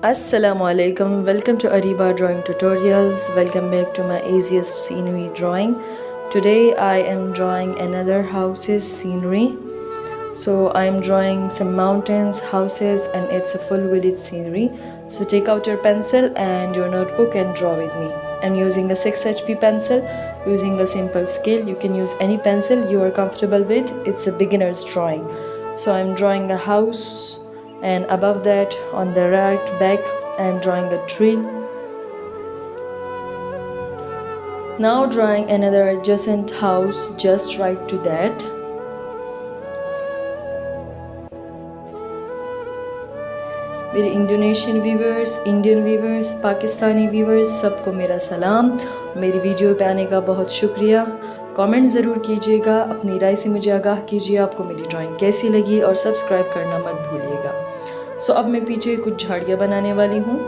Assalamualaikum, welcome to Areeba drawing tutorials. Welcome back to my easiest scenery drawing. Today I am drawing another house's scenery. So I am drawing some mountains, houses, and it's a full village scenery. So take out your pencil and your notebook and draw with me. I'm using a 6HP pencil, using a simple scale. You can use any pencil you are comfortable with. It's a beginner's drawing. So I'm drawing a house, and above that on the right back I am drawing a tree. Now drawing another adjacent house just right to that. मेरे Indonesian viewers, Indian viewers, Pakistani viewers, सबको मेरा सलाम। मेरी video पे आने का बहुत शुक्रिया। कमेंट ज़रूर कीजिएगा, अपनी राय से मुझे आगाह कीजिए आपको मेरी ड्राइंग कैसी लगी, और सब्सक्राइब करना मत भूलिएगा। सो अब मैं पीछे कुछ झाड़ियाँ बनाने वाली हूँ।